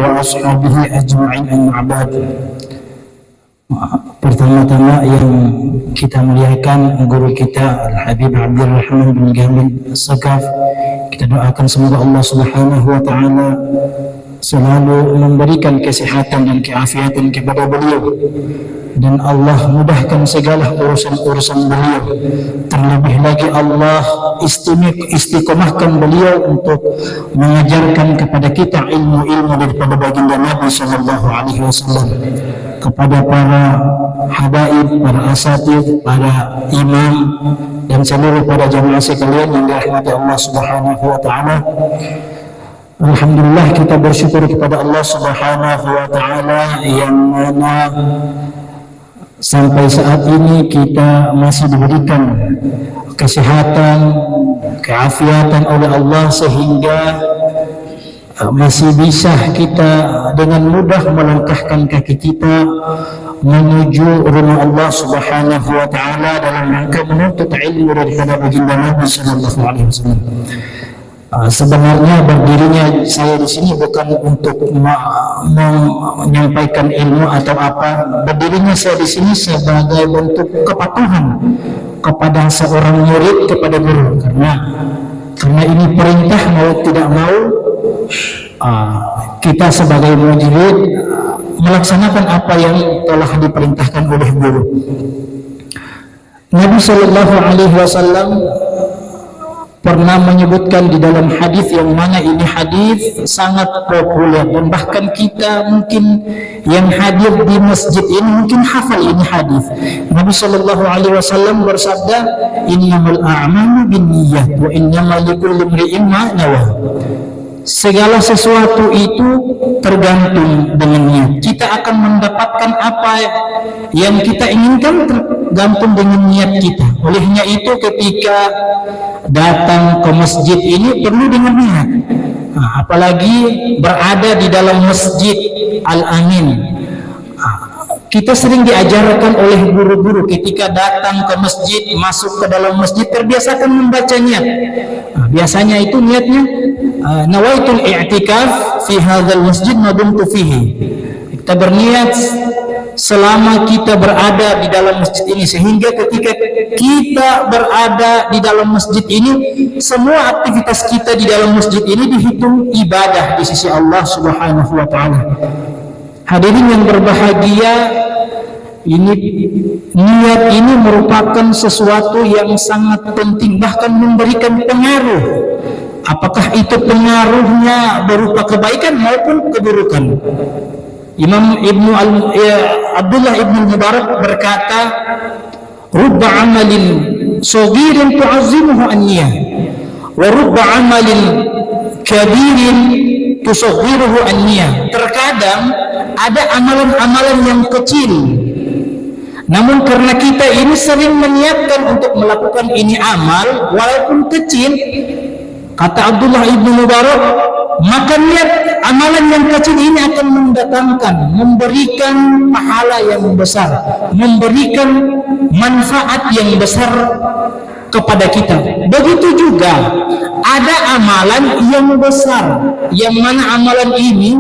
وأصحابه أجمعين أما بعد. Pertama-tama yang kita muliakan guru kita Al-Habib Abdurrahman bin Jamil As-Sakaf. Kita doakan semoga Allah Subhanahu wa taala selalu memberikan kesehatan dan keafiatan kepada beliau, dan Allah mudahkan segala urusan-urusan beliau. Terlebih lagi Allah istiqomahkan beliau untuk mengajarkan kepada kita ilmu-ilmu daripada baginda Nabi sallallahu alaihi wasallam. Kepada para habaib, para asatid, para imam, dan seluruh para jamaah sekalian yang dirahmati Allah Subhanahu wa taala. Alhamdulillah, kita bersyukur kepada Allah Subhanahu wa taala yang mana sampai saat ini kita masih diberikan kesehatan, keafiatan oleh Allah, sehingga masih bisa kita dengan mudah melangkahkan kaki kita menuju rumah Allah Subhanahu wa taala dalam rangka menuntut ilmu daripada baginda Nabi sallallahu alaihi wasallam. Sebenarnya berdirinya saya di sini bukan untuk menyampaikan ilmu atau apa. Berdirinya saya di sini sebagai bentuk kepatuhan kepada seorang murid kepada guru, karena ini perintah mau tidak mau. Kita sebagai murid melaksanakan apa yang telah diperintahkan oleh guru. Nabi Shallallahu Alaihi Wasallam pernah menyebutkan di dalam hadis yang mana ini hadis sangat populer, dan bahkan kita mungkin yang hadir di masjid ini mungkin hafal ini hadis. Nabi Shallallahu Alaihi Wasallam bersabda, "Innamal a'malu binniyat wa innamal likulli imri'in ma nawa." Segala sesuatu itu tergantung dengan niat. Kita akan mendapatkan apa yang kita inginkan tergantung dengan niat kita. Olehnya itu ketika datang ke masjid ini perlu dengan niat. Apalagi berada di dalam masjid Al-Amin. Kita sering diajarkan oleh guru-guru ketika datang ke masjid, masuk ke dalam masjid, terbiasakan membaca niat. Biasanya itu niatnya nawaitul i'tikaf fi hadzal masjid ma dumtu fihi. Kita berniat selama kita berada di dalam masjid ini, sehingga ketika kita berada di dalam masjid ini, semua aktivitas kita di dalam masjid ini dihitung ibadah di sisi Allah Subhanahu wa taala. Hadirin yang berbahagia, ini niat ini merupakan sesuatu yang sangat penting, bahkan memberikan pengaruh. Apakah itu pengaruhnya berupa kebaikan maupun keburukan? Imam Abdullah ibnu Mubarak berkata, "Rubba amalin saghirin tu'azzimuhu an-niyah, wa rubba amalin kabirin tusaghiruhu an-niyah." Terkadang ada amalan-amalan yang kecil, namun karena kita ini sering meniatkan untuk melakukan ini amal walaupun kecil, kata Abdullah ibnu Mubarak, maka niat amalan yang kecil ini akan mendatangkan, memberikan pahala yang besar, memberikan manfaat yang besar kepada kita. Begitu juga ada amalan yang besar, yang mana amalan ini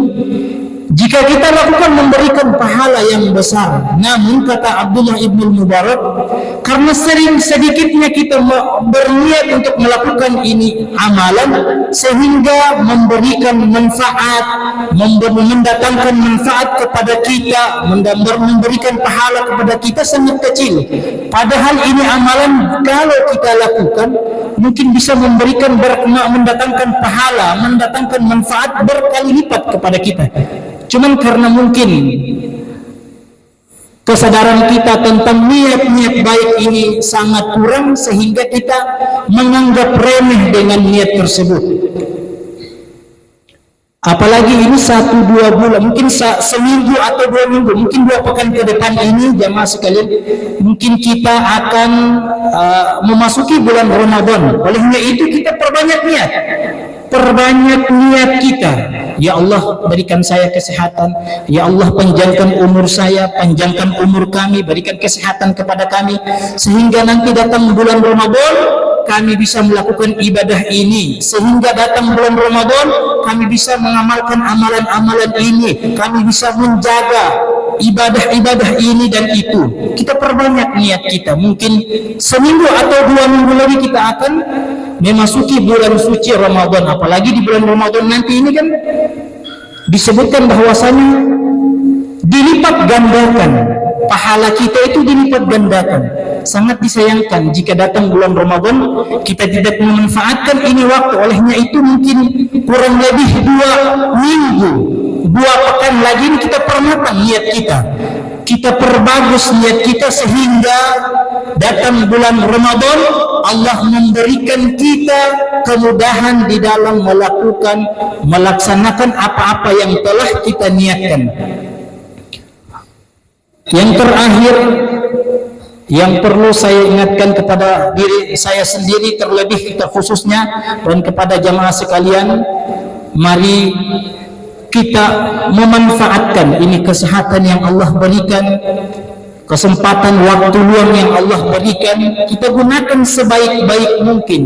jika kita lakukan memberikan pahala yang besar. Namun kata Abdullah ibnu Mubarak, karena sering sedikitnya kita berniat untuk melakukan ini amalan, sehingga memberikan manfaat, mendatangkan manfaat kepada kita, memberikan pahala kepada kita sangat kecil. Padahal ini amalan kalau kita lakukan mungkin bisa memberikan mendatangkan pahala, mendatangkan manfaat berkali lipat kepada kita. Cuman karena mungkin kesadaran kita tentang niat-niat baik ini sangat kurang, sehingga kita menganggap remeh dengan niat tersebut. Apalagi ini 1-2 bulan, mungkin seminggu atau 2 minggu, mungkin 2 pekan ke depan ini, jamaah sekalian, mungkin kita akan memasuki bulan Ramadan. Olehnya itu kita perbanyak niat kita. Ya Allah, berikan saya kesehatan. Ya Allah, panjangkan umur saya, panjangkan umur kami, berikan kesehatan kepada kami, sehingga nanti datang bulan Ramadan kami bisa melakukan ibadah ini, sehingga datang bulan Ramadan kami bisa mengamalkan amalan-amalan ini, kami bisa menjaga ibadah-ibadah ini dan itu. Kita perbanyak niat kita. Mungkin seminggu atau 2 minggu lagi kita akan memasuki bulan suci Ramadan. Apalagi di bulan Ramadan nanti ini kan disebutkan bahwasanya dilipat gandakan, pahala kita itu dilipat gandakan. Sangat disayangkan jika datang bulan Ramadan kita tidak memanfaatkan ini waktu. Olehnya itu mungkin kurang lebih 2 minggu, 2 pekan lagi ini kita permatang niat kita perbagus niat kita, sehingga datang bulan Ramadan Allah memberikan kita kemudahan di dalam melaksanakan apa-apa yang telah kita niatkan. Yang terakhir yang perlu saya ingatkan kepada diri saya sendiri, terlebih kita khususnya, dan kepada jamaah sekalian, mari kita memanfaatkan ini kesehatan yang Allah berikan, kesempatan waktu luang yang Allah berikan, kita gunakan sebaik-baik mungkin,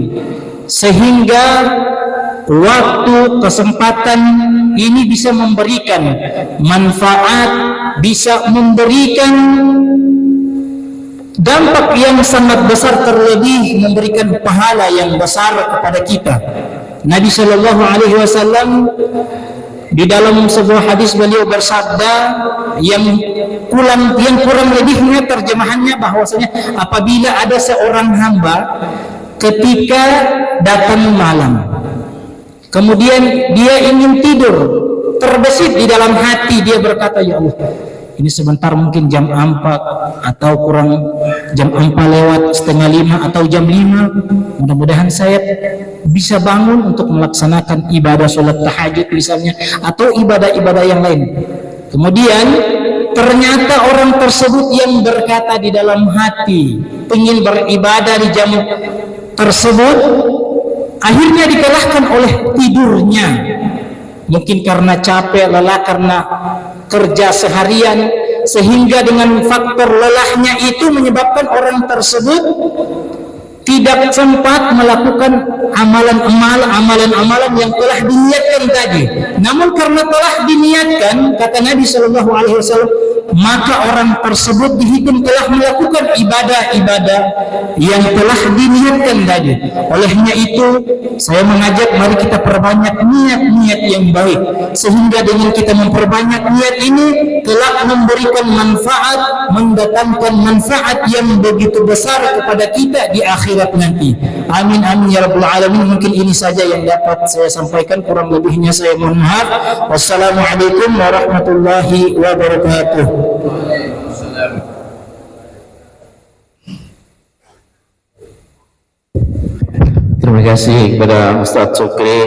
sehingga waktu kesempatan ini bisa memberikan manfaat, bisa memberikan dampak yang sangat besar, terlebih memberikan pahala yang besar kepada kita. Nabi Shallallahu Alaihi Wasallam di dalam sebuah hadis beliau bersabda yang kurang lebihnya terjemahannya bahwasanya apabila ada seorang hamba ketika datang malam, kemudian dia ingin tidur, terbesit di dalam hati dia berkata, ya Allah, ini sebentar mungkin jam 4 atau kurang jam 4 lewat setengah 5 atau jam 5, mudah-mudahan saya bisa bangun untuk melaksanakan ibadah sholat tahajud misalnya, atau ibadah-ibadah yang lain. Kemudian ternyata orang tersebut yang berkata di dalam hati ingin beribadah di jam tersebut, akhirnya dikalahkan oleh tidurnya. Mungkin karena capek, lelah karena kerja seharian, sehingga dengan faktor lelahnya itu menyebabkan orang tersebut tidak sempat melakukan amalan-amalan yang telah diniatkan tadi. Namun karena telah diniatkan, kata Nabi Shallallahu Alaihi Wasallam, maka orang tersebut dihitung telah melakukan ibadah-ibadah yang telah diniatkan tadi. Olehnya itu saya mengajak, mari kita perbanyak niat-niat yang baik, sehingga dengan kita memperbanyak niat ini telah memberikan manfaat, mendatangkan manfaat yang begitu besar kepada kita di akhirat nanti. Amin amin ya rabbal alamin. Mungkin ini saja yang dapat saya sampaikan, kurang lebihnya saya mohon maaf. Wassalamualaikum warahmatullahi wabarakatuh. Terima kasih kepada Ustaz Sukri.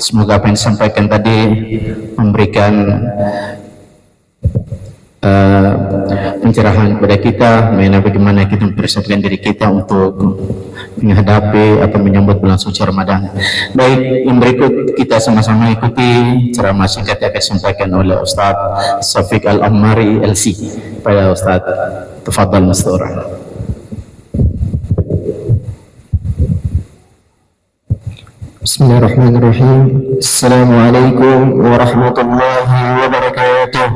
Semoga apa yang disampaikan tadi memberikan pencerahan kepada kita mengenai bagaimana kita mempersiapkan diri kita untuk menghadapi atau menyambut bulan suci Ramadan. Baik, yang berikut kita sama-sama ikuti ceramah singkat yang akan disampaikan oleh Ustaz Syafiq Al-Ammari LC. Pada Ustaz, tafadhal mastura. Bismillahirrahmanirrahim. Assalamualaikum warahmatullahi wabarakatuh.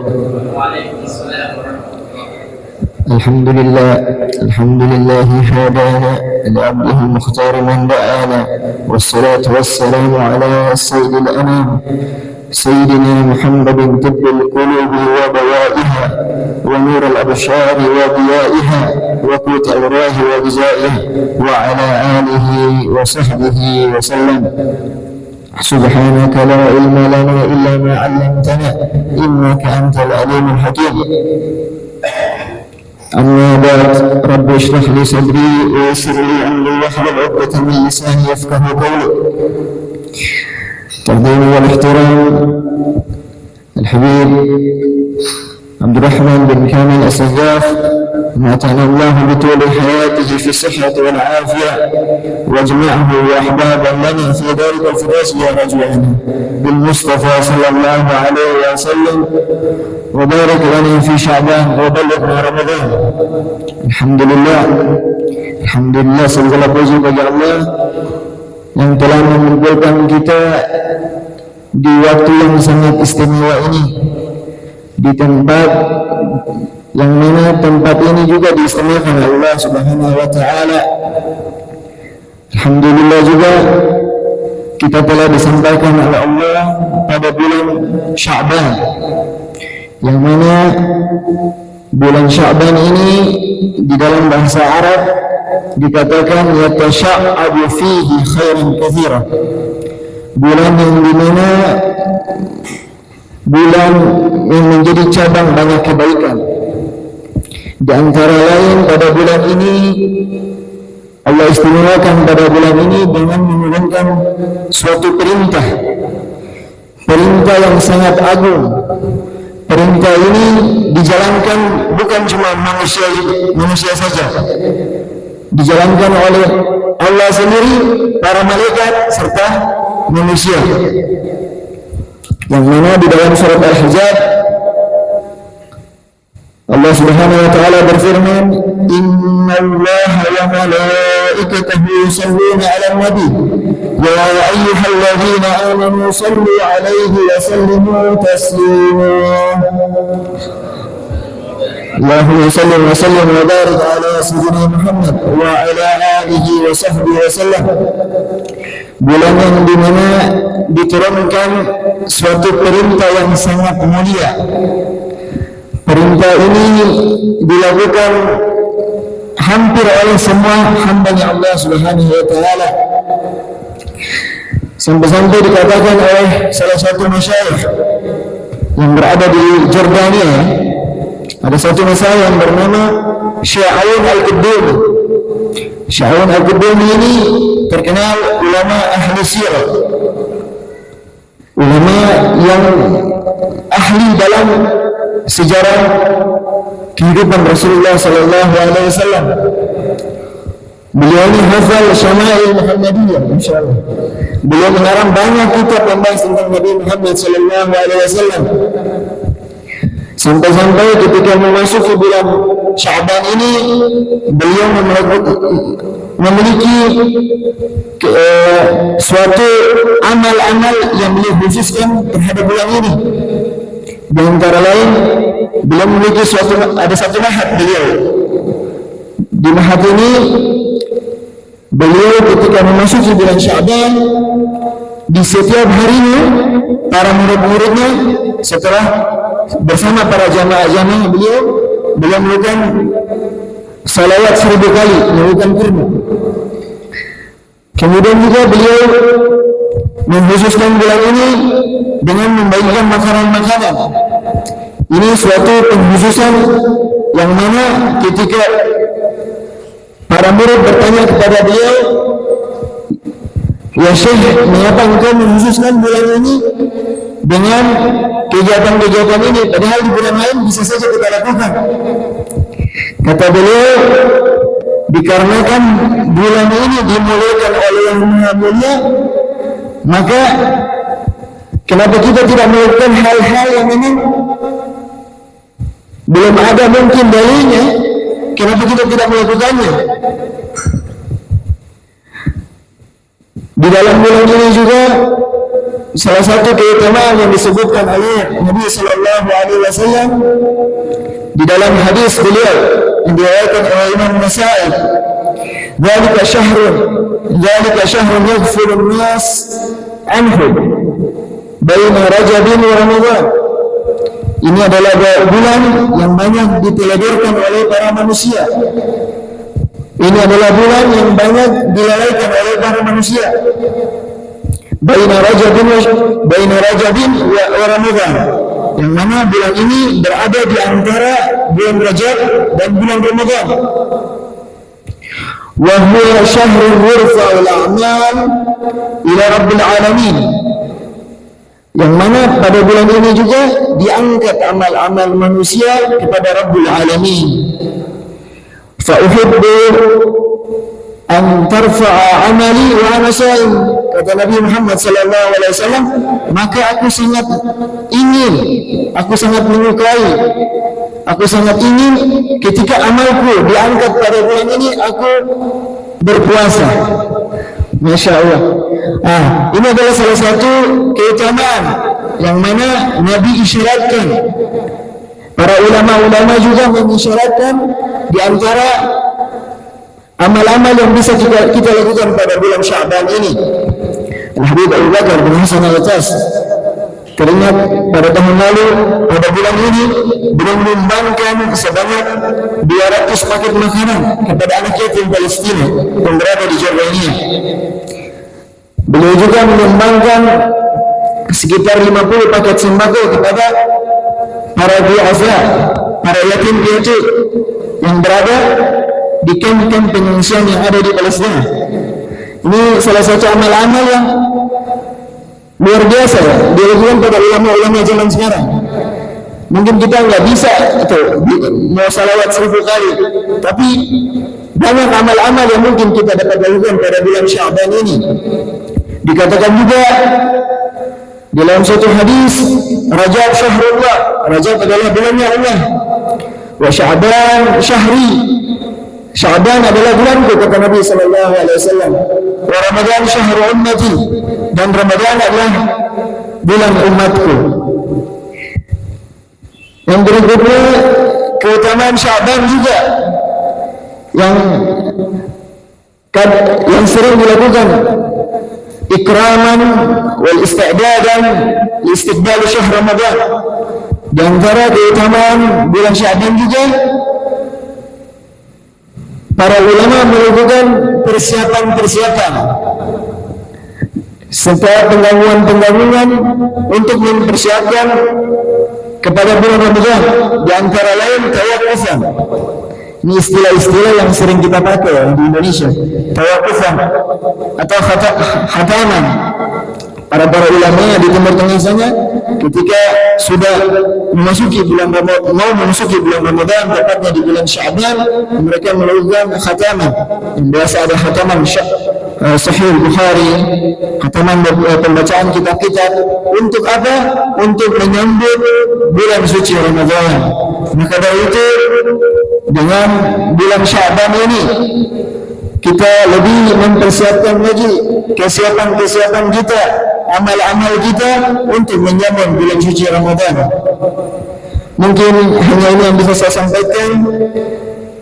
Alhamdulillah hadana li'abdihi al-mukhtar man da'ana, wassalatu wassalamu ala sayyidil anam سيدنا محمد طب القلوب ودوائها ونور الأبشار وضيائها وقوت الأرواح وغذائها وعلى آله وصحبه وسلم. سبحانك لا علم لنا إلا ما علمتنا إنك أنت العليم الحكيم. أما بعد، رب اشرح لي صدري ويسر لي أمري واحلل عقدة من لساني يفقهوا قولي. تقديم والاحترام الحبيب عبد الرحمن بن كامل السجاف متعنا الله بطول حياته في الصحة والعافية واجمعه وأحبابا لنا في دار الفردوس يا رجعنا بالمصطفى صلى الله عليه وسلم وبارك لنا في شعبان وبلغنا رمضان. Alhamdulillah segala puji bagi Allah yang telah mengumpulkan kita di waktu yang sangat istimewa ini, di tempat yang mana tempat ini juga diistimewakan oleh Allah Subhanahu wa taala. Alhamdulillah juga kita telah disampaikan oleh Allah pada bulan Sya'ban, yang mana bulan Sya'ban ini di dalam bahasa Arab dikatakan yatasha'abu fihi khairan katsira, bulan yang dimana bulan yang menjadi cabang banyak kebaikan. Di antara lain pada bulan ini Allah istimewakan pada bulan ini dengan menurunkan suatu perintah yang sangat agung. Perintah ini dijalankan bukan cuma manusia saja, dijalankan oleh Allah sendiri, para malaikat serta manusia. Yang mana di dalam surat Al-Ahzab Allah Subhanahu wa taala berfirman, "Innallaha wa malaikatahu yusholluna 'alan nabi, ya ayyuhalladzina amanu shallu 'alaihi wa sallimu taslima." Allahumma shalli wa sallim wa barik ala sayyidina Muhammad wa ala alihi wa sahbihi wa sallam. Bulan yang dimana diturunkan suatu perintah yang sangat mulia. Perintah ini dilakukan hampir oleh semua hamba-Nya Allah Subhanahu wa taala. Sampai-sampai dikatakan oleh salah satu masyayikh yang berada di Jordania, ada satu masyayikh yang bernama Syekh Aun Al-Quddumi. Syekh Aun Al-Quddumi ini terkenal ulama ahli sirah, ulama yang ahli dalam sejarah kehidupan Rasulullah sallallahu alaihi wasallam. Beliau ini hafal Syama'il Muhammadiyah, insyaallah. Beliau mengarang banyak kitab yang membahas tentang Nabi Muhammad sallallahu alaihi wasallam. Sampai-sampai ketika memasuki bulan Sya'ban ini, beliau memiliki suatu amal-amal yang beliau khususkan terhadap bulan ini. Di antara lain, beliau memiliki ada satu mahat beliau. Di mahat ini, beliau ketika memasuki bulan Sya'ban, di setiap harinya, para murid-muridnya setelah bersama para jamaah-jamaah beliau melakukan salawat 1000 kali, melakukan kurma. Kemudian juga beliau mengkhususkan bulan ini dengan membagikan makanan-makanan. Ini suatu pengkhususan yang mana ketika para murid bertanya kepada beliau, "Ya Syekh, mengapa engkau mengkhususkan bulan ini dengan kegiatan-kegiatan ini, padahal di bulan lain bisa saja kita lakukan?" Kata beliau, dikarenakan bulan ini dimuliakan oleh Yang Maha Mulia, maka kenapa kita tidak melakukan hal-hal yang memang belum ada mungkin dalilnya? Kenapa kita tidak melakukannya? Di dalam bulan ini juga salah satu keutamaan yang disebutkan oleh Nabi Sallallahu Alaihi Wasallam di dalam hadis beliau yang diriwayatkan oleh Imam Nasa'i, "Dzalika syahrun yaghfulu an-nas anhu baina Rajabin wa Ramadan." Ini adalah bulan yang banyak diteladurkan oleh para manusia. Ini adalah bulan yang banyak dilalaikan oleh para manusia. Baina Rajabin wa Ramadan, yang mana bulan ini berada di antara bulan Rajab dan bulan Ramadan. Wa huwa syahrun yurfa'ul a'mal ila Rabbil alamin, yang mana pada bulan ini juga diangkat amal-amal manusia kepada Rabbul Alamin. fa uhibbu an tarfa'a amali wa ana sha'im, kata Nabi Muhammad sallallahu alaihi wasallam, maka aku sangat ingin, aku sangat menyukai, aku sangat ingin ketika amalku diangkat pada bulan ini aku berpuasa. Masya Allah. Ini adalah salah satu keutamaan yang mana Nabi isyaratkan. Para ulama-ulama juga mengisyaratkan di antara amal-amal yang bisa kita lakukan pada bulan Sya'ban ini. Al-Habib Abu Bakar bin Hasan Al-Atas teringat pada tahun lalu pada bulan ini beliau menyumbangkan sebanyak 200 paket makanan kepada anak yatim Palestina yang berada di Jordania. Beliau juga menyumbangkan sekitar 50 paket sembako kepada para duafa, para yatim piatu yang berada di kamp-kamp pengungsian yang ada di Palestina. Ini salah satu amal-amal yang luar biasa ya, dilakukan pada ulama-ulama zaman sekarang. Mungkin kita nggak bisa mau salawat 1000 kali, tapi banyak amal-amal yang mungkin kita dapat lakukan pada bulan Sya'ban ini. Dikatakan juga dalam satu hadis, Rajab syahrullah, Rajab adalah bulannya Allah, wa Sya'ban syahri, Sya'ban adalah bulanku, kata Nabi sallallahu alaihi wasallam, wa Ramadan syahr ummati, dan Ramadan adalah bulan umatku. Yang berikutnya keutamaan Sya'ban juga yang sering dilakukan, ikraman wal isti'dadan li istiqbal syahr Ramadan. Di antara keutamaan bulan Sya'ban juga para ulama melakukan persiapan-persiapan serta penggabungan untuk mempersiapkan kepada bulan Ramadan, di antara lain tawakufan. Ini istilah-istilah yang sering kita pakai di Indonesia, tawakufan atau khataman. Para ulama di Timur Tengah sana ketika sudah memasuki bulan Ramadan, mau memasuki bulan Ramadan, tepatnya di bulan Sya'ban, mereka melakukan khataman. Yang biasa ada khataman Sahih Bukhari, khataman pembacaan kitab-kitab. Untuk apa? Untuk menyambut bulan suci Ramadan. Maka dari itu dengan bulan Sya'ban ini kita lebih mempersiapkan lagi kesiapan-kesiapan kita, amal-amal kita untuk menyambut bulan suci Ramadan. Mungkin hanya ini yang bisa saya sampaikan.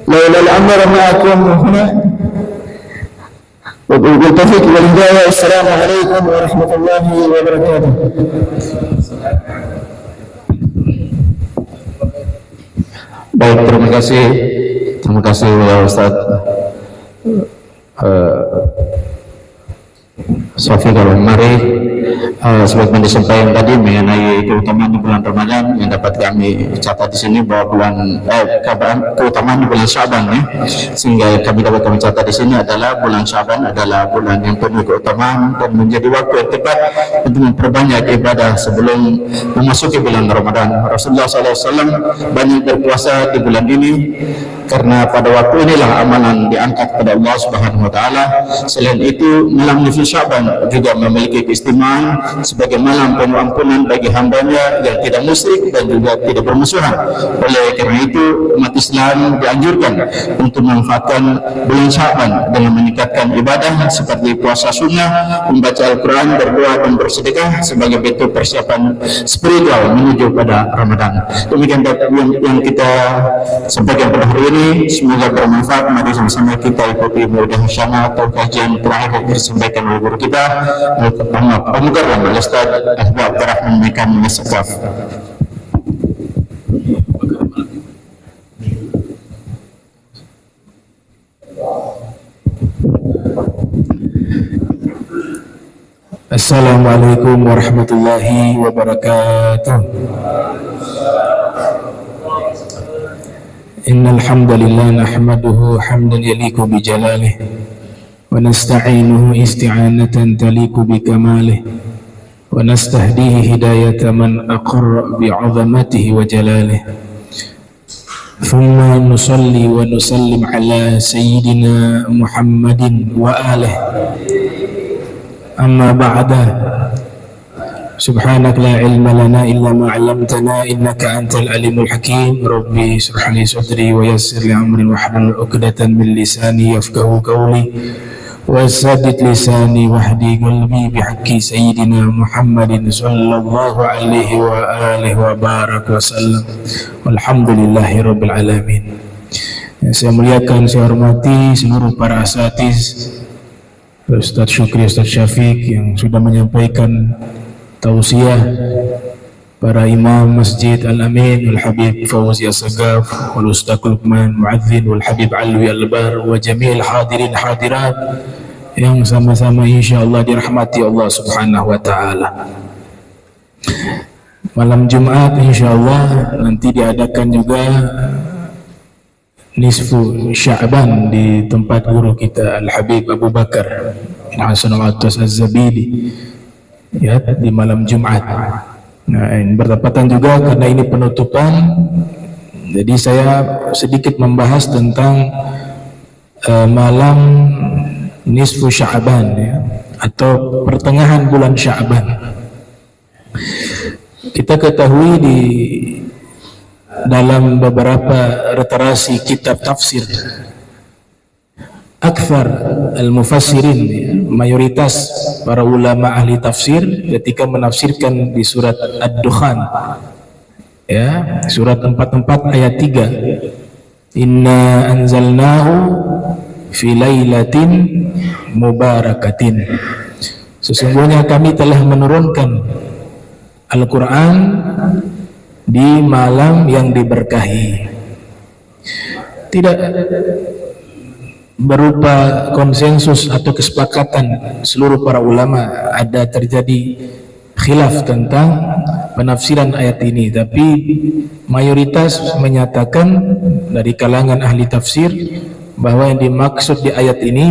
Lailal amr ma'akum huna. Wabillahi taufiq wal hidayah. Assalamualaikum warahmatullahi wabarakatuh. Baik, terima kasih ya Ustaz Sofi Galomari. Sebagaimana disampaikan tadi mengenai keutamaan di bulan Ramadan, yang dapat kami catat di sini bahwa keutamaan di bulan Sya'ban ya. Sehingga kami dapat catat di sini adalah bulan Sya'ban adalah bulan yang penuh keutamaan dan menjadi waktu yang tepat untuk memperbanyak ibadah sebelum memasuki bulan Ramadan. Rasulullah SAW banyak berpuasa di bulan ini karena pada waktu inilah amalan diangkat kepada Allah Subhanahu wa taala. Selain itu, malam nisfu Sya'ban juga memiliki keistimewaan sebagai malam penuh ampunan bagi hambanya yang tidak musyrik dan juga tidak bermusuhan. Oleh karena itu, umat Islam dianjurkan untuk memanfaatkan bulan Sya'ban dengan meningkatkan ibadah seperti puasa sunnah, membaca Al-Quran, berdoa dan bersedekah sebagai bentuk persiapan spiritual menuju pada Ramadan. Demikian yang kita sampaikan pada hari ini. Semoga bermanfaat. Mari sama-sama kita ikuti mudah syana atau kajian terakhir yang disampaikan oleh guru kita Al-Mukarram Al-Ustaz Ahbab Rahman Mekan Masakaf. Assalamualaikum warahmatullahi wabarakatuh. Innal hamdalillah nahmaduhu hamdan yaliqu bi jalalihi wa nasta'inuhu isti'anatan taliqu bi kamalihi wa nastahdihi hidayata man aqarra bi 'azamatihi wa jalalihi. ثم نصلي ونسلم على سيدنا محمد وآله أما بعد سبحانك لا علم لنا إلا ما علمتنا إنك أنت العليم الحكيم ربي اشرح لي صدري ويسر لي أمري واحلل عقدة من لساني يفقهوا قولي وسدد لساني واهدي قلبي بحق سيدنا محمد صلى الله عليه وآله وبارك وسلم walhamdulillahi rabbil alamin. Saya muliakan, saya hormati seluruh para asatiz, Ustaz Syukri, Ustaz Syafiq yang sudah menyampaikan tausiah, para imam Masjid Al-Amin, Al-Habib Fauzi As-Sagaf, wal Ustaz Luqman Muadzin, wal Habib Alwi Al-Bar, wa jami'il hadirin hadirat yang sama-sama insyaallah dirahmati Allah Subhanahu wa taala. Malam Jumat insyaallah nanti diadakan juga nisfu Sya'ban di tempat guru kita Al-Habib Abu Bakar Hasan Al-Attas Az-Zabidi ya, di malam Jumat. Nah, ini bertepatan juga karena ini penutupan, jadi saya sedikit membahas tentang malam nisfu Sya'ban ya, atau pertengahan bulan Sya'ban. Kita ketahui di dalam beberapa literasi kitab tafsir, akthar al-mufassirin, mayoritas para ulama ahli tafsir ketika menafsirkan di surat Ad-Dukhan ya, surat 44 ayat 3, inna anzalnahu fi lailatin mubarakatin, sesungguhnya kami telah menurunkan Al-Quran di malam yang diberkahi. Tidak berupa konsensus atau kesepakatan seluruh para ulama, ada terjadi khilaf tentang penafsiran ayat ini, tapi mayoritas menyatakan dari kalangan ahli tafsir bahwa yang dimaksud di ayat ini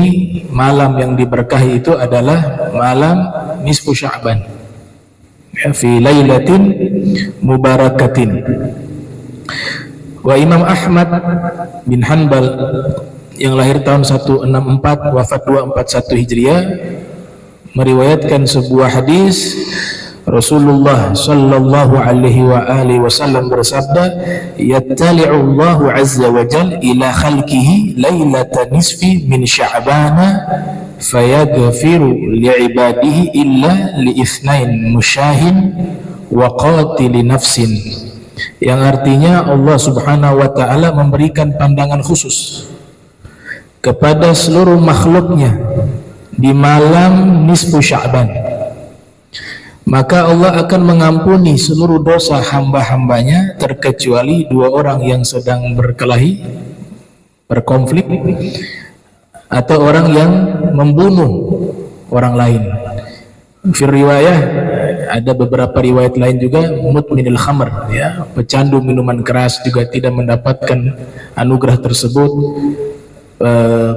malam yang diberkahi itu adalah malam nisfu Sya'ban, fi lailatin mubarakatin. Wa Imam Ahmad bin Hanbal yang lahir tahun 164 wafat 241 Hijriah meriwayatkan sebuah hadis Rasulullah sallallahu alaihi wa alihi wasallam bersabda, yattali'u Allahu azza wa jalla ila khalqihi lailatan nisfi min Sya'bana fayaghfiru li'ibadihi illa li'ithnain musyahin wa qatili nafsin, yang artinya Allah subhanahu wa ta'ala memberikan pandangan khusus kepada seluruh makhluknya di malam nisfu Sya'ban, maka Allah akan mengampuni seluruh dosa hamba-hambanya terkecuali dua orang yang sedang berkelahi, berkonflik, atau orang yang membunuh orang lain. Fir riwayah, ada beberapa riwayat lain juga, mudminil khamr ya, pecandu minuman keras juga tidak mendapatkan anugerah tersebut.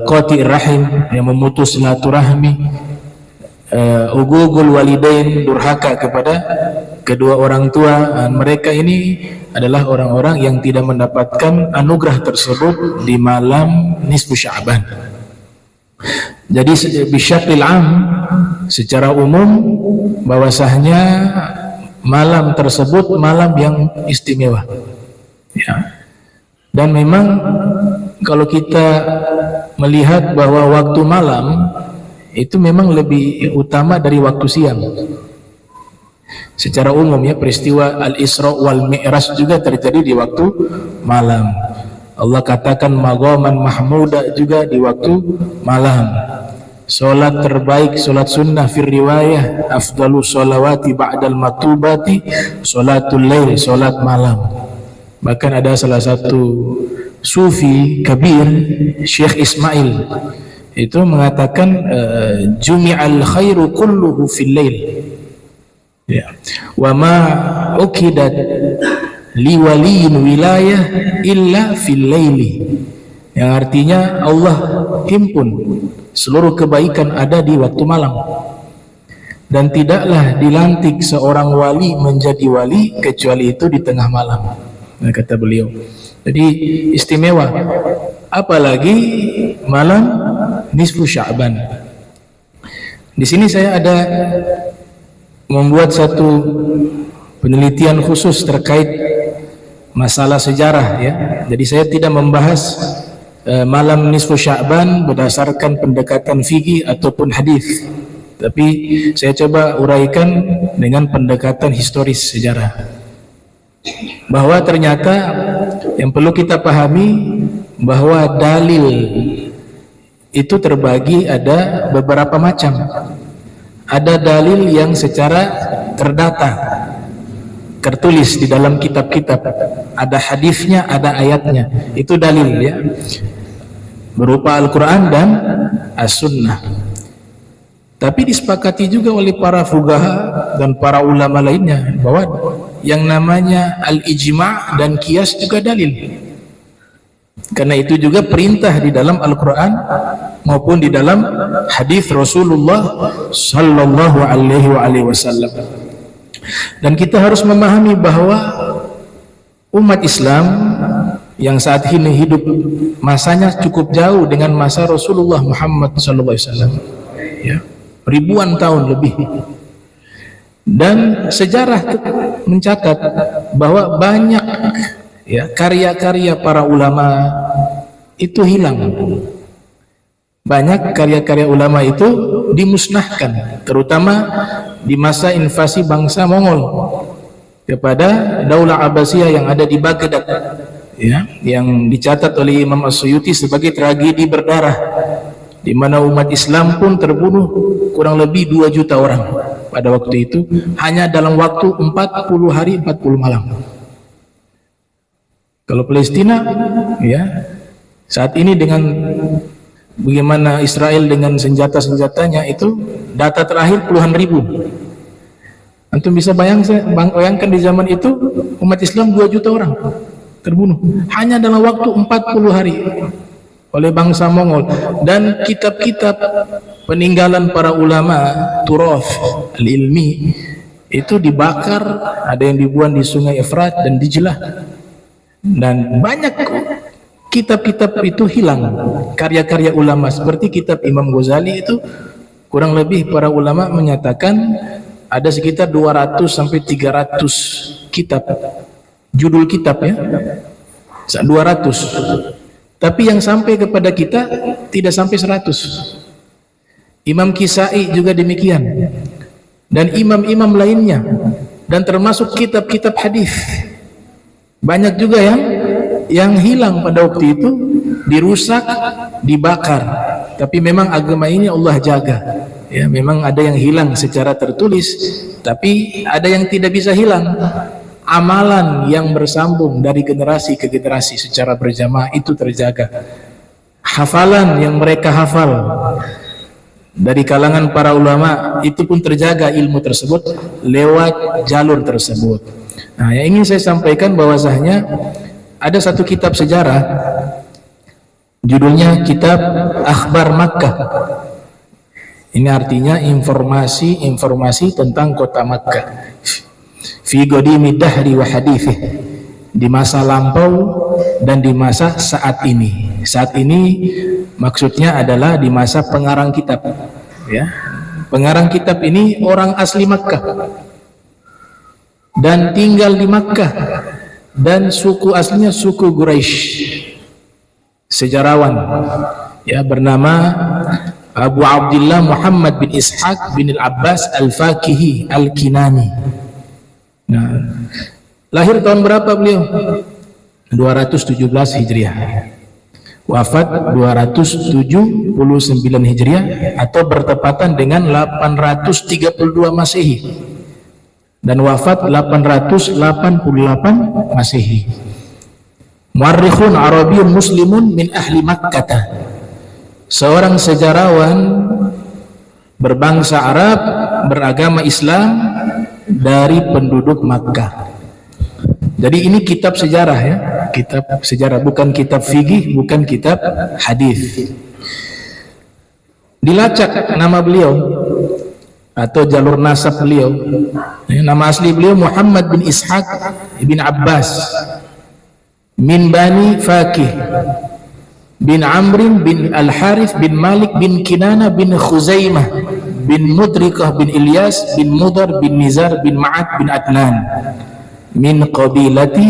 Qati rahim, yang memutus silaturahmi, ugugul walidain, durhaka kepada kedua orang tua, mereka ini adalah orang-orang yang tidak mendapatkan anugerah tersebut di malam nisfu Sya'ban. Jadi bisyaklil am, secara umum bahwasanya malam tersebut malam yang istimewa ya. Dan memang kalau kita melihat bahwa waktu malam itu memang lebih utama dari waktu siang. Secara umum ya, peristiwa Al-Isra wal Mi'raj juga terjadi di waktu malam. Allah katakan maqaman mahmuda juga di waktu malam. Salat terbaik, salat sunnah fir riwayah, afdalu sholawati ba'dal maktubati salatul lail, salat malam. Bahkan ada salah satu sufi kabir, Syekh Ismail, itu mengatakan jumi'al khairu kulluhu fil lail ya, wa ma ukidat liwaliyin wilayah illa fil laili, yang artinya Allah himpun seluruh kebaikan ada di waktu malam, dan tidaklah dilantik seorang wali menjadi wali kecuali itu di tengah malam. Nah, kata beliau, Jadi istimewa, apalagi malam nisfu Sya'ban. Di sini saya ada membuat satu penelitian khusus terkait masalah sejarah ya. Jadi saya tidak membahas malam nisfu Sya'ban berdasarkan pendekatan fikih ataupun hadis, tapi saya coba uraikan dengan pendekatan historis sejarah. Bahwa ternyata yang perlu kita pahami bahwa dalil itu terbagi ada beberapa macam. Ada dalil yang secara terdata, tertulis di dalam kitab-kitab, ada hadisnya, ada ayatnya, itu dalil ya, berupa Al-Quran dan As-Sunnah. Tapi disepakati juga oleh para fuqaha dan para ulama lainnya bahwa yang namanya al-ijma' dan qiyas juga dalil. Karena itu juga perintah di dalam Al-Quran maupun di dalam hadis Rasulullah sallallahu alaihi wasallam. Dan kita harus memahami bahwa umat Islam yang saat ini hidup masanya cukup jauh dengan masa Rasulullah Muhammad sallallahu alaihi wasallam. Ya, ribuan tahun lebih. Dan sejarah mencatat bahwa banyak ya karya-karya para ulama itu hilang. Banyak karya-karya ulama itu dimusnahkan, terutama di masa invasi bangsa Mongol kepada Daulah Abbasiyah yang ada di Baghdad ya, yang dicatat oleh Imam As-Suyuti sebagai tragedi berdarah, di mana umat Islam pun terbunuh kurang lebih 2 juta orang pada waktu itu, hanya dalam waktu 40 hari 40 malam. Kalau Palestina ya saat ini dengan bagaimana Israel dengan senjata-senjatanya itu, data terakhir puluhan ribu. Antum bisa bayangkan di zaman itu umat Islam 2 juta orang terbunuh hanya dalam waktu 40 hari oleh bangsa Mongol. Dan kitab-kitab peninggalan para ulama Turath al-ilmi itu dibakar, ada yang dibuang di Sungai Efrat dan Dijlah, dan banyak kitab-kitab itu hilang. Karya-karya ulama seperti kitab Imam Ghazali itu kurang lebih para ulama menyatakan ada sekitar 200 sampai 300 kitab, judul kitab ya, 200. Tapi yang sampai kepada kita tidak sampai 100. Imam Kisai juga demikian, dan imam-imam lainnya, dan termasuk kitab-kitab hadis. Banyak juga yang hilang pada waktu itu, dirusak, dibakar. Tapi memang agama ini Allah jaga. Ya, memang ada yang hilang secara tertulis, tapi ada yang tidak bisa hilang. Amalan yang bersambung dari generasi ke generasi secara berjamaah itu terjaga. Hafalan yang mereka hafal dari kalangan para ulama itu pun terjaga, ilmu tersebut lewat jalur tersebut. Nah, yang ingin saya sampaikan bahwasanya ada satu kitab sejarah, judulnya kitab Akhbar Makkah. Ini artinya informasi tentang kota Makkah. Fi qadimi dahri wa hadithih, di masa lampau dan di masa saat ini. Saat ini maksudnya adalah di masa pengarang kitab. Ya, pengarang kitab ini orang asli Makkah dan tinggal di Makkah, dan suku aslinya suku Quraisy. Sejarawan ya bernama Abu Abdullah Muhammad bin Ishaq bin Al-Abbas Al-Fakihi Al-Kinani. Nah, lahir tahun berapa beliau? 217 Hijriah. Wafat 279 Hijriah atau bertepatan dengan 832 Masehi. Dan wafat 888 Masehi. Muarrikhun Arabiyyun Muslimun min ahli Makkah. Seorang sejarawan berbangsa Arab, beragama Islam, dari penduduk Makkah. Jadi ini kitab sejarah ya, kitab sejarah, bukan kitab fikih, bukan kitab hadis. Dilacak nama beliau atau jalur nasab beliau. Nama asli beliau Muhammad bin Ishaq bin Abbas. min Bani Fakih bin Amrin bin Al-Harith bin Malik bin Kinana bin Khuzaimah bin Mudrikah bin Ilyas bin Mudar bin Nizar bin Ma'ad bin Adnan min qabilati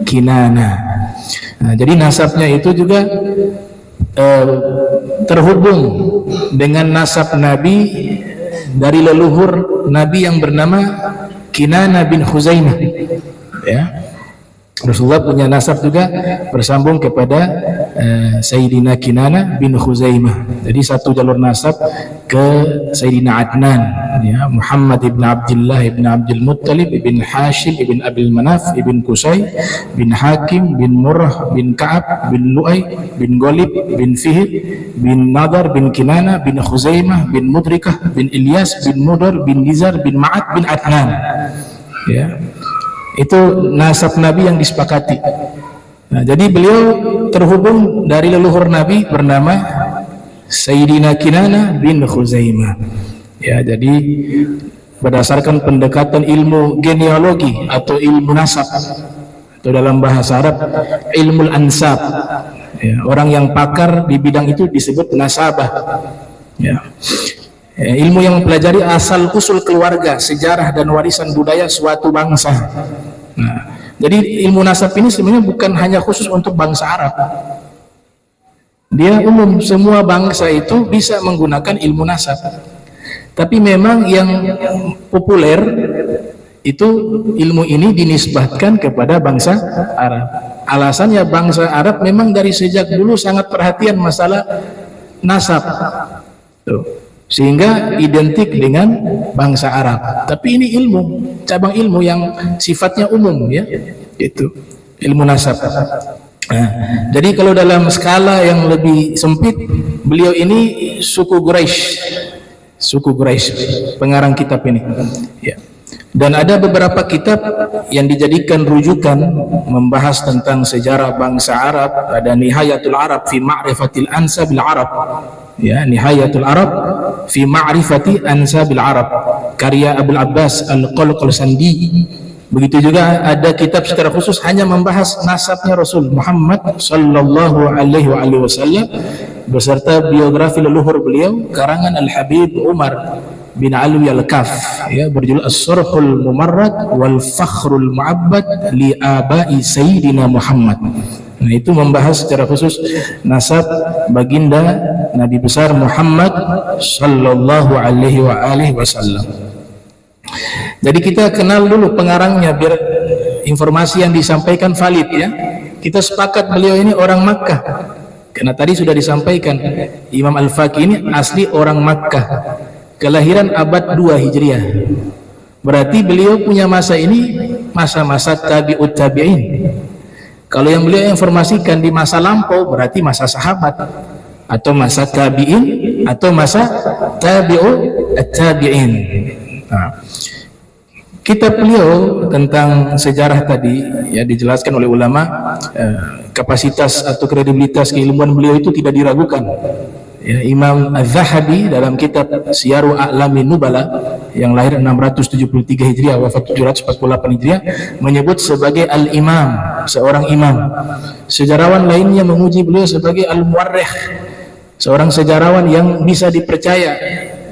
Kinana. Nah, jadi nasabnya itu juga terhubung dengan nasab Nabi dari leluhur Nabi yang bernama Kinana bin Khuzaimah, ya. Rasulullah punya nasab juga bersambung kepada Sayyidina Kinana bin Khuzaimah. Jadi satu jalur nasab ke Sayyidina Adnan, ya, Muhammad ibn Abdullah ibn Abdul Muttalib ibn Hashim ibn Abil Manaf ibn Qusay bin Hakim bin Murrah bin Ka'ab bin Lu'ay bin Ghalib bin Fihr bin Nadar bin Kinana bin Khuzaimah bin Mudrikah bin Ilyas bin Mudar bin Nizar bin Ma'ad bin Adnan, ya. Itu nasab Nabi yang disepakati. Nah, jadi beliau terhubung dari leluhur Nabi bernama Sayyidina Kinana bin Khuzaimah. Ya, jadi berdasarkan pendekatan ilmu genealogi atau ilmu nasab, atau dalam bahasa Arab ilmu ansab. Ya, orang yang pakar di bidang itu disebut nasabah. Ya. Ilmu yang mempelajari asal usul keluarga, sejarah dan warisan budaya suatu bangsa. Nah, jadi ilmu nasab ini sebenarnya bukan hanya khusus untuk bangsa Arab. Dia umum, semua bangsa itu bisa menggunakan ilmu nasab. Tapi memang yang populer itu ilmu ini dinisbatkan kepada bangsa Arab. Alasannya bangsa Arab memang dari sejak dulu sangat perhatian masalah nasab. Tuh. Sehingga identik dengan bangsa Arab. Tapi ini ilmu, cabang ilmu yang sifatnya umum, ya, itu ilmu nasab. Nah, jadi kalau dalam skala yang lebih sempit, beliau ini suku Quraisy, pengarang kitab ini, ya. Dan ada beberapa kitab yang dijadikan rujukan membahas tentang sejarah bangsa Arab. Ada Nihayatul Arab fi Ma'rifatil Ansabil Arab, ya, Nihayatul Arab fi Ma'rifati Ansabil Arab, karya Abul Abbas Al-Qalqalsandi. Begitu juga ada kitab secara khusus hanya membahas nasabnya Rasul Muhammad sallallahu alaihi wasallam beserta biografi leluhur beliau, karangan Al-Habib Umar bin Alwi Al-Kaf, ya, berjudul As-Sarhul Mumarrad wal Fakhrul Mu'abbad li Abai Sayyidina Muhammad. Nah, itu membahas secara khusus nasab baginda Nabi besar Muhammad sallallahu alaihi wasallam. Jadi kita kenal dulu pengarangnya biar informasi yang disampaikan valid, ya. Kita sepakat beliau ini orang Makkah. Karena tadi sudah disampaikan Imam Al-Faqih ini asli orang Makkah. Kelahiran abad 2 Hijriah. Berarti beliau punya masa ini masa-masa tabi'ut tabi'in. Kalau yang beliau informasikan di masa lampau berarti masa sahabat, atau masa tabi'in, atau masa tabi'ut tabi'in. Nah, kitab beliau tentang sejarah tadi, ya, dijelaskan oleh ulama, kapasitas atau kredibilitas keilmuan beliau itu tidak diragukan. Ya, Imam Az-Zahabi dalam kitab Siyaru A'lamin Nubala yang lahir 673 Hijriah wafat 748 Hijriah menyebut sebagai al-imam, seorang imam. Sejarawan lainnya memuji beliau sebagai al-muarrikh, seorang sejarawan yang bisa dipercaya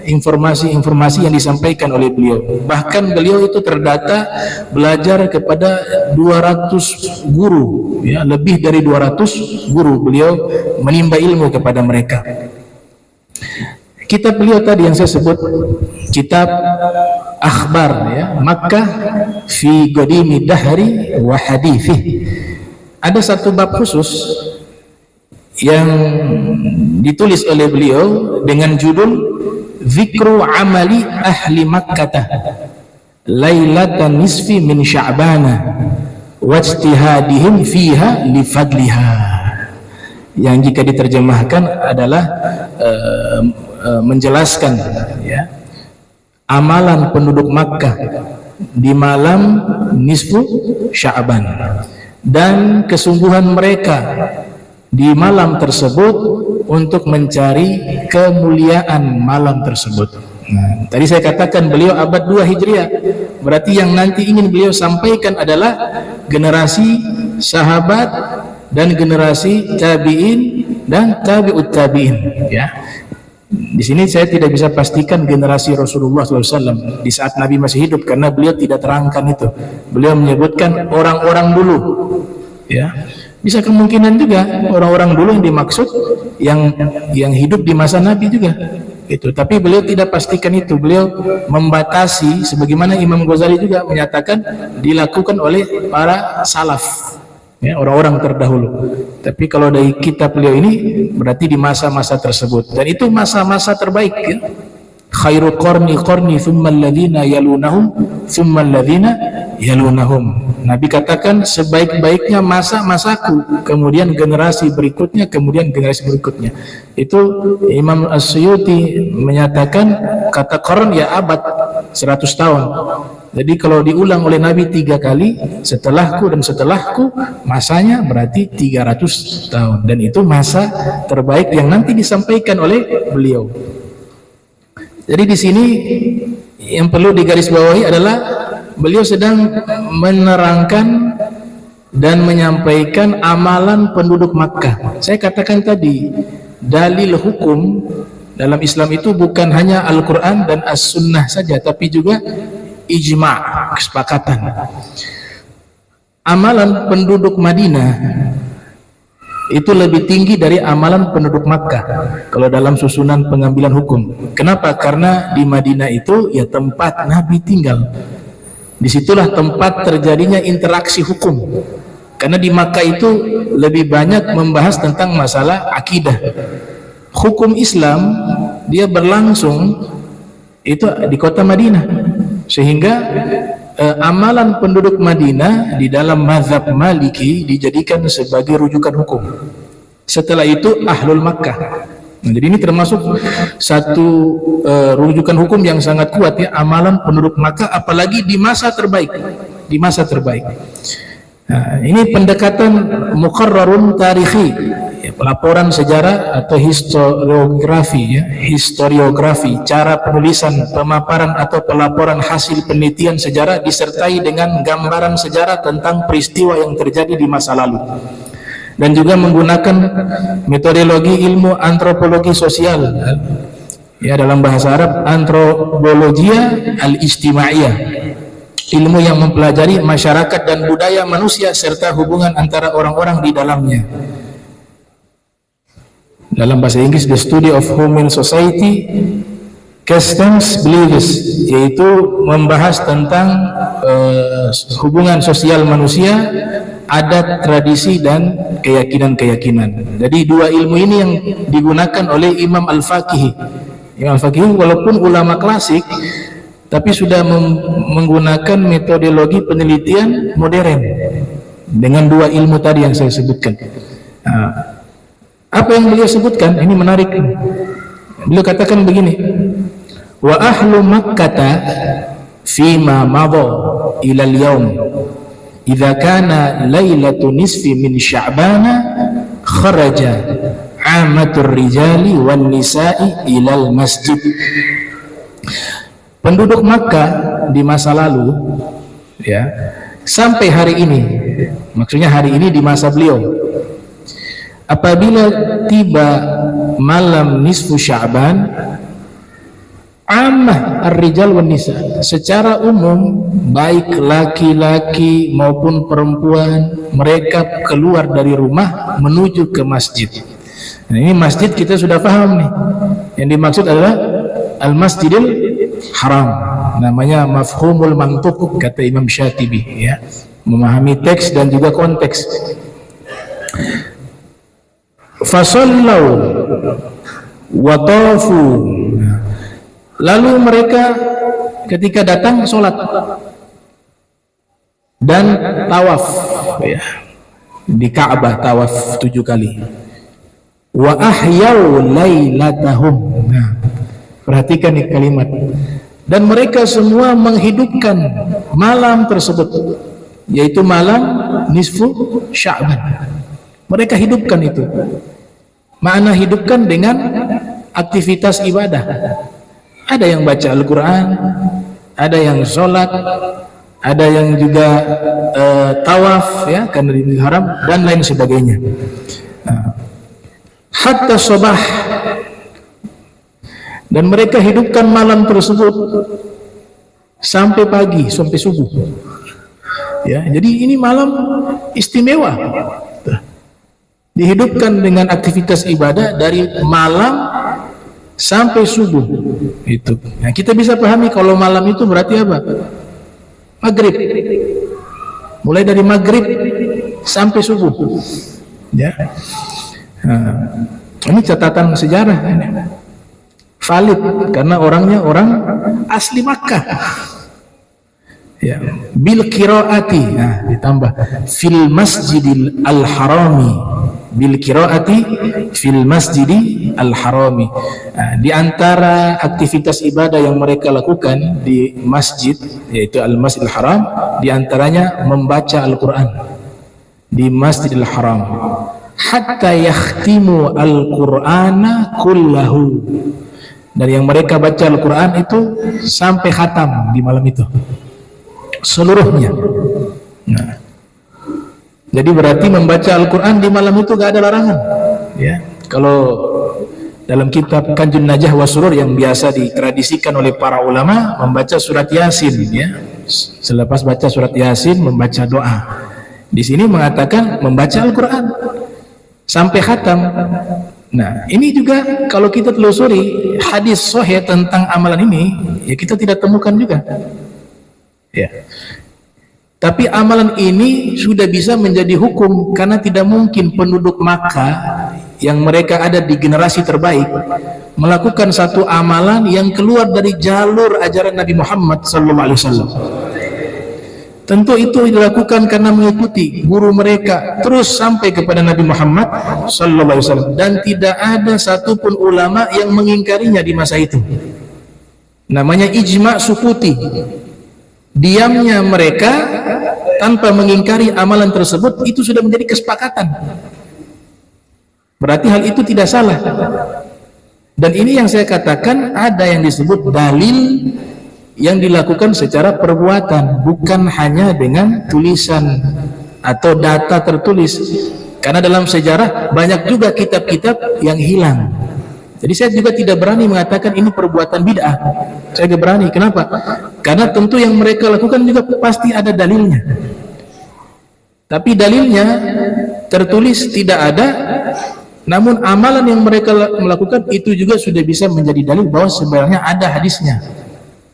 informasi-informasi yang disampaikan oleh beliau. Bahkan beliau itu terdata belajar kepada 200 guru, ya, lebih dari 200 guru beliau menimba ilmu kepada mereka. Kitab beliau tadi yang saya sebut kitab akhbar, ya, Makkah fi qadimi dahri wa hadithih. Ada satu bab khusus yang ditulis oleh beliau dengan judul Zikru amali ahli Makkah lailatan nisfi min Sya'bana wajtihadihim fiha li fadliha, yang jika diterjemahkan adalah menjelaskan, ya, amalan penduduk Makkah di malam nisfu Sya'ban dan kesungguhan mereka di malam tersebut untuk mencari kemuliaan malam tersebut. Nah, tadi saya katakan beliau abad 2 Hijriah, berarti yang nanti ingin beliau sampaikan adalah generasi sahabat dan generasi tabi'in dan tabi'ut tabi'in, ya. Di sini saya tidak bisa pastikan generasi Rasulullah SAW di saat Nabi masih hidup karena beliau tidak terangkan itu. Beliau menyebutkan orang-orang dulu, ya. Bisa kemungkinan juga orang-orang dulu yang dimaksud yang hidup di masa Nabi juga. Itu. Tapi beliau tidak pastikan itu. Beliau membatasi, sebagaimana Imam Ghazali juga menyatakan dilakukan oleh para salaf, ya, orang-orang terdahulu. Tapi kalau dari kitab beliau ini berarti di masa-masa tersebut, dan itu masa-masa terbaik, ya. Khairu qarni qarni thumma alladhina yalunahum thumma alladhina yalunahum. Nabi katakan sebaik-baiknya masa-masaku, kemudian generasi berikutnya, kemudian generasi berikutnya. Itu Imam As-Suyuti menyatakan kata qarn ya abad, 100 tahun. Jadi kalau diulang oleh Nabi 3 kali, setelahku dan setelahku, masanya berarti 300 tahun. Dan itu masa terbaik yang nanti disampaikan oleh beliau. Jadi di sini yang perlu digarisbawahi adalah beliau sedang menerangkan dan menyampaikan amalan penduduk Makkah. Saya katakan tadi, dalil hukum dalam Islam itu bukan hanya Al-Quran dan As-Sunnah saja, tapi juga ijma', kesepakatan. Amalan penduduk Madinah itu lebih tinggi dari amalan penduduk Makkah kalau dalam susunan pengambilan hukum. Kenapa? Karena di Madinah itu ya tempat Nabi tinggal. Disitulah tempat terjadinya interaksi hukum. Karena di Makkah itu lebih banyak membahas tentang masalah akidah. Hukum Islam dia berlangsung itu di kota Madinah. Sehingga amalan penduduk Madinah di dalam mazhab Maliki dijadikan sebagai rujukan hukum. Setelah itu Ahlul Makkah. Nah, jadi ini termasuk satu rujukan hukum yang sangat kuat, ya, amalan penduduk Makkah, apalagi di masa terbaik. Di masa terbaik. Nah, ini pendekatan muqarrarun tarikhi, ya, pelaporan sejarah atau historiografi, ya, historiografi, cara penulisan, pemaparan atau pelaporan hasil penelitian sejarah disertai dengan gambaran sejarah tentang peristiwa yang terjadi di masa lalu. Dan juga menggunakan metodologi ilmu antropologi sosial, ya, dalam bahasa Arab antropologia al-ijtimaiyah, ilmu yang mempelajari masyarakat dan budaya manusia serta hubungan antara orang-orang di dalamnya. Dalam bahasa Inggris, the study of human society, customs, beliefs, yaitu membahas tentang hubungan sosial manusia, adat, tradisi, dan keyakinan-keyakinan. Jadi dua ilmu ini yang digunakan oleh Imam Al-Faqihi. Imam Al-Faqihi walaupun ulama klasik, tapi sudah menggunakan metodologi penelitian modern dengan dua ilmu tadi yang saya sebutkan. Nah, apa yang beliau sebutkan ini menarik. Beliau katakan begini, wa ahlu Makkata fima madha ila al-yawm idza kana lailatu nisfi min Sya'bana kharaja 'amatur rijali wan nisa'i ilal masjid. Penduduk Makkah di masa lalu, ya, sampai hari ini, maksudnya hari ini di masa beliau, apabila tiba malam nisfu Sya'ban, ammah ar-rijal wan nisa, secara umum baik laki-laki maupun perempuan, mereka keluar dari rumah menuju ke masjid. Nah, ini masjid kita sudah paham nih. Yang dimaksud adalah Al-Masjidil Haram. Namanya mafhumul mantuq kata Imam Syatibi, ya. Memahami teks dan juga konteks. Fasallau wa tafu. Lalu mereka ketika datang sholat dan tawaf, ya, di Ka'bah tawaf 7 kali. Wa ahyau lailatahum. Nah, perhatikan nih kalimat. Dan mereka semua menghidupkan malam tersebut, yaitu malam nisfu Sya'ban. Mereka hidupkan itu. Makna hidupkan dengan aktivitas ibadah. Ada yang baca Al-Quran, ada yang sholat, ada yang juga tawaf ya karena di Masjidil Haram dan lain sebagainya. Hatta sabah, dan mereka hidupkan malam tersebut sampai pagi, sampai subuh. Ya, jadi ini malam istimewa. Dihidupkan dengan aktivitas ibadah dari malam sampai subuh. Itu. Nah, kita bisa pahami kalau malam itu berarti apa? Maghrib. Mulai dari maghrib sampai subuh. Ya. Nah, ini catatan sejarah ini. Valid karena orangnya orang asli Makkah. Ya, bil qiraati, nah ditambah fil masjidil al harami, bil qiraati fil masjidil al harami. Nah, di antara aktivitas ibadah yang mereka lakukan di masjid, yaitu al masjidil haram, di antaranya membaca Al-Quran di Masjidil Haram, hatta yakhtimu al-Qur'ana kullahu. Dan yang mereka baca Al-Quran itu sampai khatam di malam itu seluruhnya. Nah, jadi berarti membaca Al-Quran di malam itu gak ada larangan ya. Kalau dalam kitab Kanjun Najah wa Surur yang biasa ditradisikan oleh para ulama, membaca surat Yasin ya. Selepas baca surat Yasin membaca doa. Di sini mengatakan membaca Al-Quran sampai khatam. Nah, ini juga kalau kita telusuri hadis sahih tentang amalan ini, ya kita tidak temukan juga. Ya. Tapi amalan ini sudah bisa menjadi hukum karena tidak mungkin penduduk Makkah yang mereka ada di generasi terbaik melakukan satu amalan yang keluar dari jalur ajaran Nabi Muhammad SAW. Tentu itu dilakukan karena mengikuti guru mereka terus sampai kepada Nabi Muhammad SAW, dan tidak ada satupun ulama yang mengingkarinya di masa itu. Namanya ijma' sukuti. Diamnya mereka tanpa mengingkari amalan tersebut itu sudah menjadi kesepakatan. Berarti hal itu tidak salah. Dan ini yang saya katakan, ada yang disebut dalil yang dilakukan secara perbuatan, bukan hanya dengan tulisan atau data tertulis. Karena dalam sejarah banyak juga kitab-kitab yang hilang. Jadi saya juga tidak berani mengatakan ini perbuatan bid'ah. Saya tidak berani. Kenapa? Karena tentu yang mereka lakukan juga pasti ada dalilnya. Tapi dalilnya tertulis tidak ada, namun amalan yang mereka melakukan itu juga sudah bisa menjadi dalil bahwa sebenarnya ada hadisnya.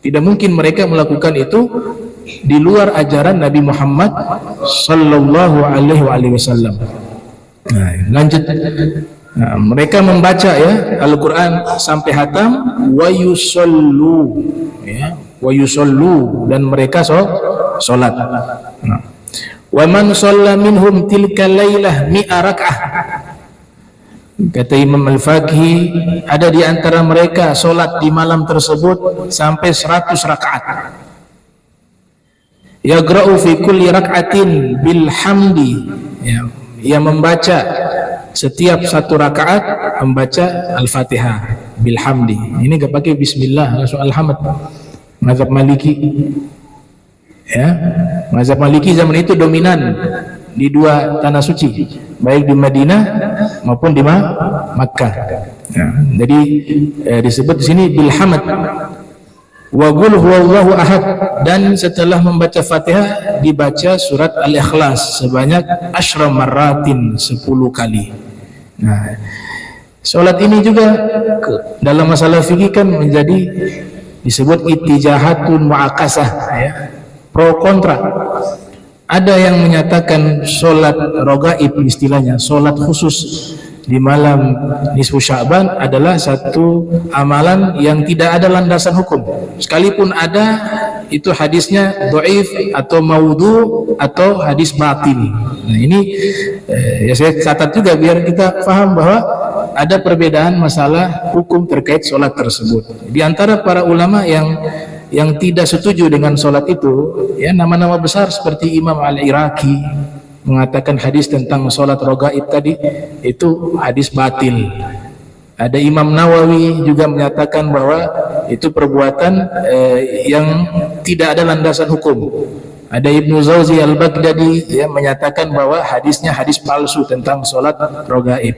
Tidak mungkin mereka melakukan itu di luar ajaran Nabi Muhammad sallallahu alaihi wasallam. Nah, lanjut. Nah, mereka membaca ya Al-Quran sampai hatam, wa yusallu ya, wa yusallu, dan mereka sholat. Nah, wa man shalla minhum tilka lailah mi'a rak'ah. Kata Imam Al-Faqih, ada di antara mereka sholat di malam tersebut sampai 100 rakaat. Yagra'u fi kulli rak'atin bilhamdi, ya, yang membaca setiap satu rakaat membaca Al-Fatihah bilhamdi. Ini gak pakai bismillah, langsung alhamd. Mazhab Maliki ya, mazhab Maliki zaman itu dominan di dua tanah suci, baik di Madinah maupun di Makkah ya. Jadi disebut di sini bilhamd. Wa qul huwallahu ahad, dan setelah membaca Fatihah dibaca surat Al-Ikhlas sebanyak 10 marratin, 10 kali. Nah, salat ini juga dalam masalah fikih kan menjadi disebut ittijahatun mu'akasah ya, pro kontra. Ada yang menyatakan salat rogaib, istilahnya salat khusus di malam nisfu Sya'ban adalah satu amalan yang tidak ada landasan hukum. Sekalipun ada, itu hadisnya dhaif atau maudhu atau hadis batil. Nah, ini ya saya catat juga biar kita paham bahwa ada perbedaan masalah hukum terkait sholat tersebut. Di antara para ulama yang tidak setuju dengan sholat itu, ya nama-nama besar seperti Imam Al-Iraqi mengatakan hadis tentang sholat rogaib tadi itu hadis batil. Ada Imam Nawawi juga menyatakan bahwa itu perbuatan yang tidak ada landasan hukum. Ada Ibnu Zawzi Al-Baghdadi yang menyatakan bahwa hadisnya hadis palsu tentang sholat rogaib.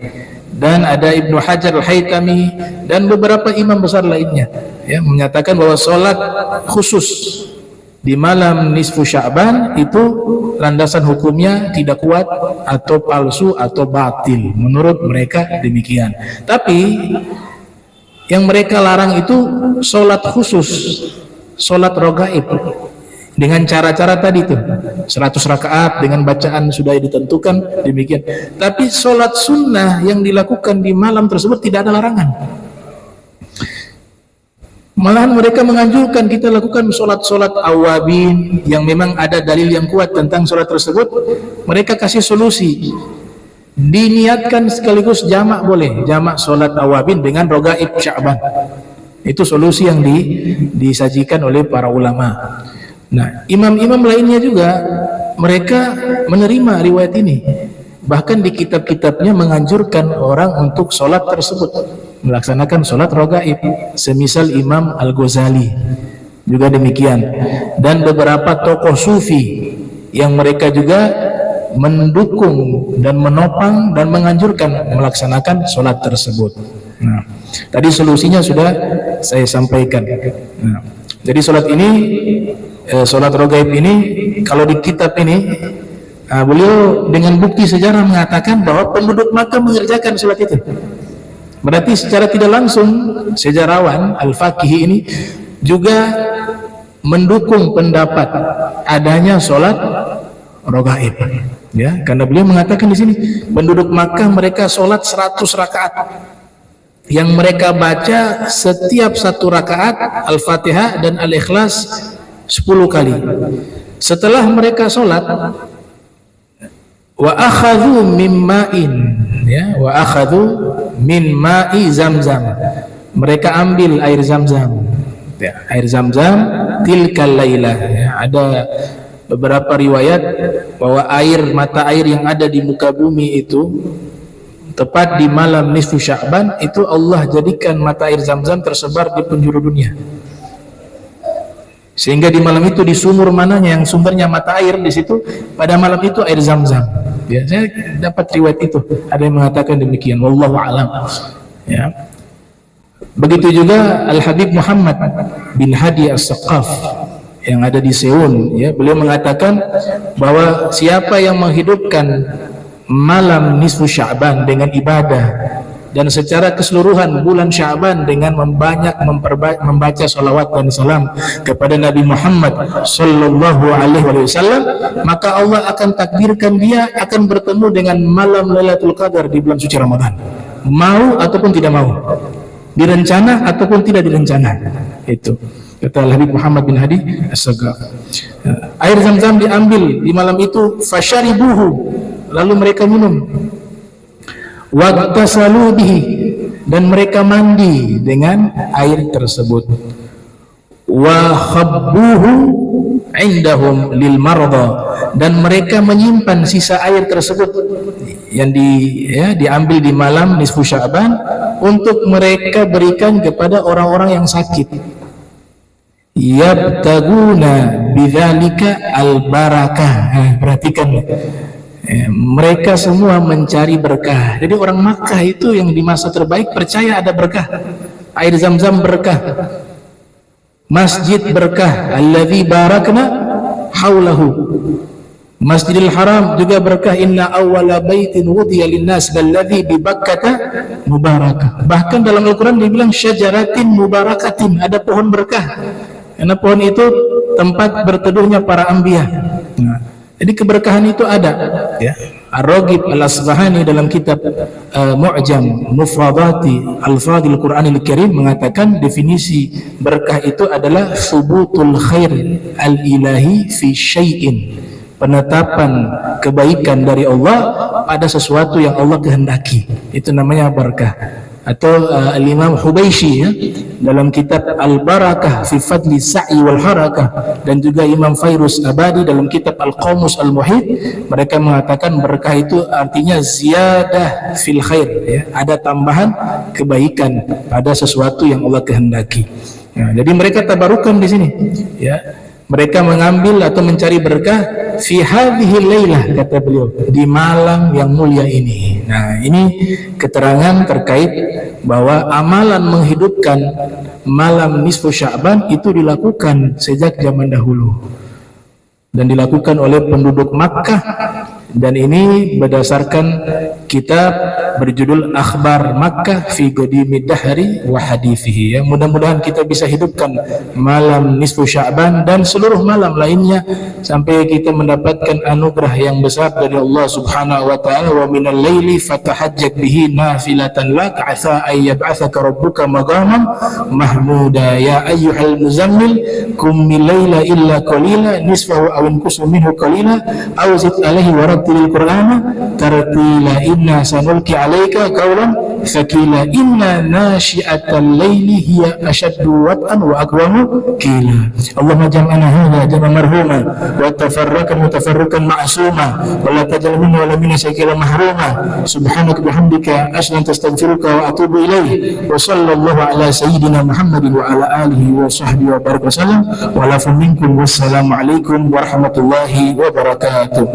Dan ada Ibnu Hajar Al-Haytami dan beberapa imam besar lainnya yang menyatakan bahwa sholat khusus di malam nisfu Sya'ban itu landasan hukumnya tidak kuat atau palsu atau batil. Menurut mereka demikian. Tapi yang mereka larang itu sholat khusus, sholat rogaib dengan cara-cara tadi tuh 100 rakaat dengan bacaan sudah ditentukan demikian. Tapi sholat sunnah yang dilakukan di malam tersebut tidak ada larangan. Malahan mereka menganjurkan kita lakukan sholat-sholat awabin yang memang ada dalil yang kuat tentang sholat tersebut. Mereka kasih solusi, diniatkan sekaligus jamak boleh, jamak sholat awabin dengan rogaib Sya'ban. Itu solusi yang disajikan oleh para ulama. Nah, imam-imam lainnya juga mereka menerima riwayat ini. Bahkan di kitab-kitabnya menganjurkan orang untuk sholat tersebut, melaksanakan sholat rogaib. Semisal Imam Al-Ghazali juga demikian. Dan beberapa tokoh sufi yang mereka juga mendukung dan menopang dan menganjurkan melaksanakan sholat tersebut. Nah, tadi solusinya sudah saya sampaikan. Nah, jadi sholat ini, sholat rogaib ini, kalau di kitab ini, beliau dengan bukti sejarah mengatakan bahwa penduduk Makkah mengerjakan sholat itu. Berarti secara tidak langsung sejarawan Al-Faqih ini juga mendukung pendapat adanya sholat rogaib. Ya, karena beliau mengatakan di sini penduduk Makkah mereka sholat 100 rakaat. Yang mereka baca setiap satu rakaat Al-Fatihah dan Al-Ikhlas 10 kali. Setelah mereka sholat, wa akhadhu min ma'in, ya, wa akhadhu min ma'i Zamzam. Mereka ambil air Zamzam. Ya, air Zamzam tilkal lailah. Ya, ada beberapa riwayat bahwa mata air yang ada di muka bumi itu tepat di malam nisfu Sya'ban itu Allah jadikan mata air Zamzam tersebar di penjuru dunia. Sehingga di malam itu di sumur mananya yang sumbernya mata air di situ, pada malam itu air Zamzam. Ya, saya dapat riwayat itu. Ada yang mengatakan demikian. Wallahu a'lam. Ya. Begitu juga Al-Habib Muhammad bin Hadi As-Saqaf yang ada di Seoul. Ya, beliau mengatakan bahwa siapa yang menghidupkan malam nisfu Sya'ban dengan ibadah dan secara keseluruhan bulan Sya'ban dengan membaca salawat dan salam kepada Nabi Muhammad sallallahu alaihi wasallam, maka Allah akan takdirkan dia akan bertemu dengan malam Lailatul Qadar di bulan suci Ramadan. Mau ataupun tidak mau, direncana ataupun tidak direncana. Itu kata Habib Muhammad bin Hadi As-Saqaf. Air Zamzam diambil di malam itu, fasyaribuhu, lalu mereka minum. Waqtasalu bihi, dan mereka mandi dengan air tersebut. Wa khabbuhu indahum lil marda, dan mereka menyimpan sisa air tersebut yang diambil di malam nisfu Sya'ban untuk mereka berikan kepada orang-orang yang sakit. Yabtaguna bidzalika al-barakah. Perhatikan, mereka semua mencari berkah. Jadi orang Makkah itu yang di masa terbaik percaya ada berkah. Air Zamzam berkah, masjid berkah, alladzi barakna haulahu, Masjidil Haram juga berkah, inna awwala baitin wudiya linnas alladzi bi Bakkata mubarakah. Bahkan dalam Al-Qur'an dibilang syajaratin mubarakatin, ada pohon berkah. Karena pohon itu tempat berteduhnya para anbiya. Nah, jadi keberkahan itu ada, ya. Ar-Raghib Al-Asbahani dalam kitab Mu'jam Mufradati Al-Fadil Qur'anil Karim mengatakan definisi berkah itu adalah subutul khair al-ilahi fi syai'in, penetapan kebaikan dari Allah pada sesuatu yang Allah kehendaki. Itu namanya berkah. Atau Al-Imam Hubayshi, ya, dalam kitab Al-Barakah fi Fadli Sa'i wal Harakah, dan juga Imam Fairuz Abadi dalam kitab Al-Qamus Al-Muhit, mereka mengatakan berkah itu artinya ziyadah fil khair, ya, ada tambahan kebaikan pada sesuatu yang Allah kehendaki. Nah, jadi mereka tabarukan di sini, ya, Mereka mengambil atau mencari berkah fi hadhihi lailah, kata beliau, di malam yang mulia ini. Nah, ini keterangan terkait bahwa amalan menghidupkan malam nisfu Sya'ban itu dilakukan sejak zaman dahulu dan dilakukan oleh penduduk Makkah, dan ini berdasarkan kitab berjudul Akhbar Makkah fi Qadimid Dahri wa Hadithihi. Ya, mudah-mudahan kita bisa hidupkan malam nisfu Sya'ban dan seluruh malam lainnya sampai kita mendapatkan anugerah yang besar dari Allah Subhanahu wa taala. Wa minal laili fatahajjat bihi nafilatan lak asa ay yab'atsaka rabbuka maqaman mahmuda ya ayyuhal muzammil qum min laila illa qalila nisfahu aw inqus minhu qalila aw zid alaihi wa rattilil qur'ana tartila inna sanulqi alaika qawlan thaqila inna nashi'atal laili hiya ashaddu wat'an wa aqwamu qila. Allahumma jam'ana hadha jam'an marhuma wa tafarraqan mutafarriqan ma'suma wa la tajal minna wa la minna shay'an mahruma subhanaka bihamdika asyhadu an astaghfiruka wa atubu ilaik. Wa sallallahu ala sayyidina Muhammadin wa ala alihi wa sahbihi wa baraka wasallam wa la minkum wassalamu alaikum warahmatullahi wabarakatuh.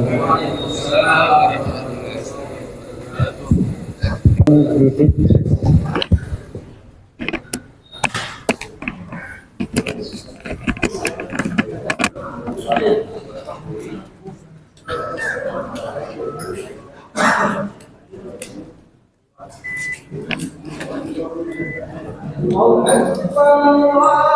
Allah